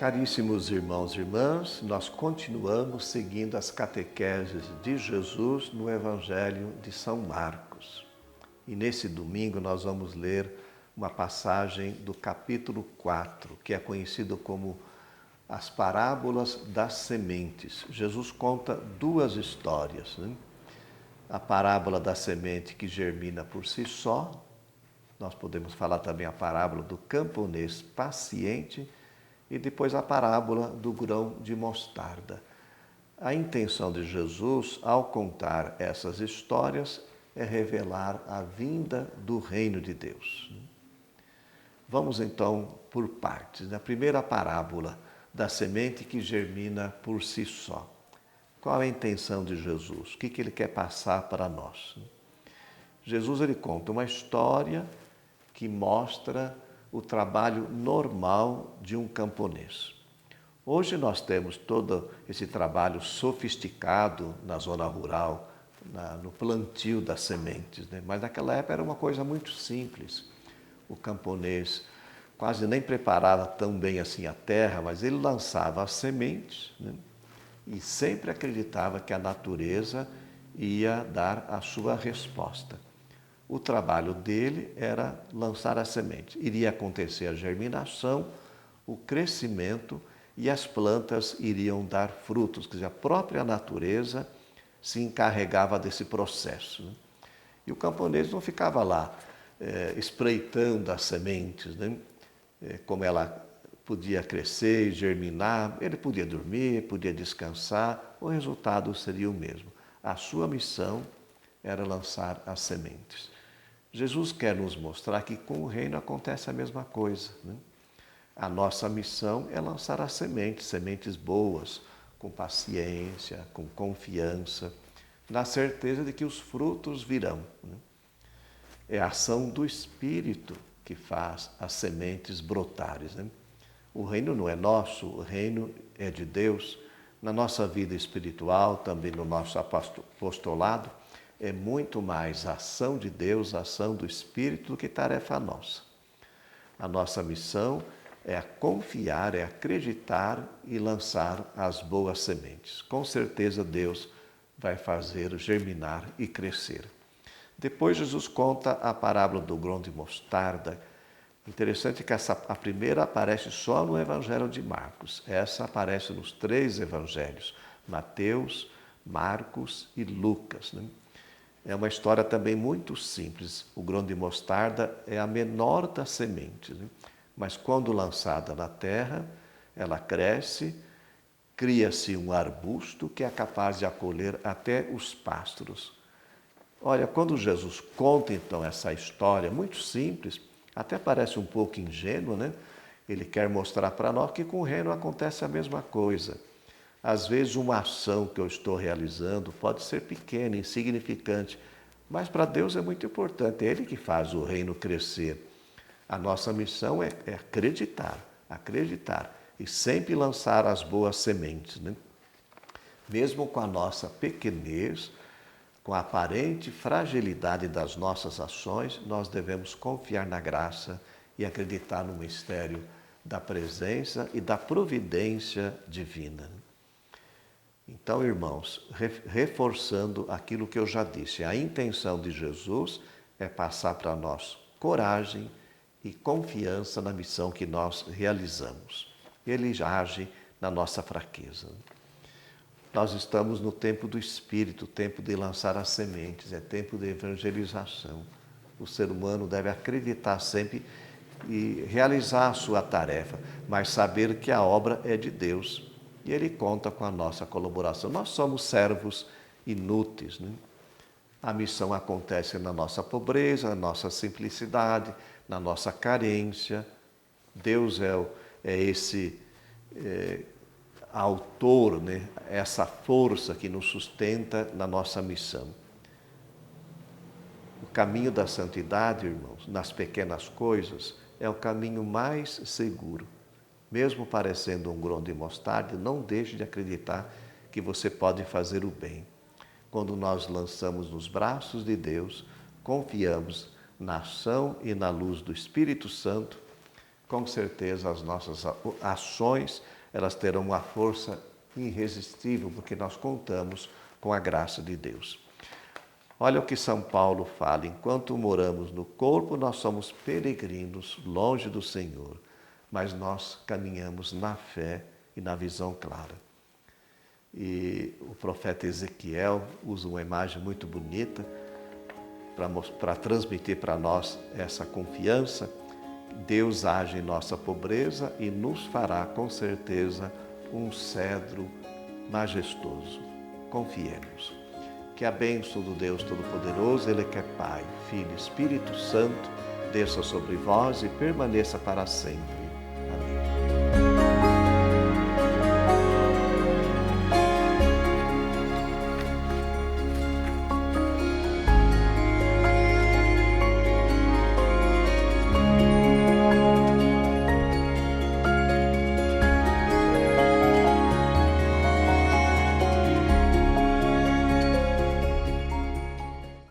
Caríssimos irmãos e irmãs, nós continuamos seguindo as catequeses de Jesus no Evangelho de São Marcos. E nesse domingo nós vamos ler uma passagem do capítulo 4, que é conhecido como as parábolas das sementes. Jesus conta duas histórias, né? A parábola da semente que germina por si só, nós podemos falar também a parábola do camponês paciente, e depois a parábola do grão de mostarda. A intenção de Jesus, ao contar essas histórias, é revelar a vinda do reino de Deus. Vamos então por partes. A primeira parábola da semente que germina por si só. Qual é a intenção de Jesus? O que ele quer passar para nós? Jesus ele conta uma história que mostra o trabalho normal de um camponês. Hoje nós temos todo esse trabalho sofisticado na zona rural, no plantio das sementes, né? Mas naquela época era uma coisa muito simples. O camponês quase nem preparava tão bem assim a terra, mas ele lançava as sementes, né? E sempre acreditava que a natureza ia dar a sua resposta. O trabalho dele era lançar a semente. Iria acontecer a germinação, o crescimento e as plantas iriam dar frutos. Quer dizer, a própria natureza se encarregava desse processo, né? E o camponês não ficava lá espreitando as sementes, né? Como ela podia crescer e germinar. Ele podia dormir, podia descansar, o resultado seria o mesmo. A sua missão era lançar as sementes. Jesus quer nos mostrar que com o reino acontece a mesma coisa, né? A nossa missão é lançar as sementes, sementes boas, com paciência, com confiança, na certeza de que os frutos virão, né? É a ação do Espírito que faz as sementes brotarem, né? O reino não é nosso, o reino é de Deus. Na nossa vida espiritual, também no nosso apostolado, é muito mais a ação de Deus, a ação do Espírito, do que tarefa nossa. A nossa missão é confiar, é acreditar e lançar as boas sementes. Com certeza Deus vai fazer germinar e crescer. Depois Jesus conta a parábola do grão de mostarda. Interessante que a primeira aparece só no Evangelho de Marcos. Essa aparece nos 3 evangelhos, Mateus, Marcos e Lucas, né? É uma história também muito simples. O grão de mostarda é a menor das sementes, né? Mas quando lançada na terra, ela cresce, cria-se um arbusto que é capaz de acolher até os pássaros. Olha, quando Jesus conta então essa história muito simples, até parece um pouco ingênua, né? Ele quer mostrar para nós que com o reino acontece a mesma coisa. Às vezes uma ação que eu estou realizando pode ser pequena, insignificante, mas para Deus é muito importante, é Ele que faz o reino crescer. A nossa missão é acreditar e sempre lançar as boas sementes, né? Mesmo com a nossa pequenez, com a aparente fragilidade das nossas ações, nós devemos confiar na graça e acreditar no mistério da presença e da providência divina. Então, irmãos, reforçando aquilo que eu já disse, a intenção de Jesus é passar para nós coragem e confiança na missão que nós realizamos. Ele age na nossa fraqueza. Nós estamos no tempo do Espírito, tempo de lançar as sementes, é tempo de evangelização. O ser humano deve acreditar sempre e realizar a sua tarefa, mas saber que a obra é de Deus e Ele conta com a nossa colaboração. Nós somos servos inúteis, né? A missão acontece na nossa pobreza, na nossa simplicidade, na nossa carência. Deus é esse autor, né? Essa força que nos sustenta na nossa missão. O caminho da santidade, irmãos, nas pequenas coisas, é o caminho mais seguro. Mesmo parecendo um grão de mostarda, não deixe de acreditar que você pode fazer o bem. Quando nós lançamos nos braços de Deus, confiamos na ação e na luz do Espírito Santo, com certeza as nossas ações, elas terão uma força irresistível, porque nós contamos com a graça de Deus. Olha o que São Paulo fala: enquanto moramos no corpo, nós somos peregrinos longe do Senhor, mas nós caminhamos na fé e na visão clara. E o profeta Ezequiel usa uma imagem muito bonita para transmitir para nós essa confiança. Deus age em nossa pobreza e nos fará com certeza um cedro majestoso. Confiemos. Que a bênção do Deus Todo-Poderoso, Ele que é Pai, Filho e Espírito Santo, desça sobre vós e permaneça para sempre.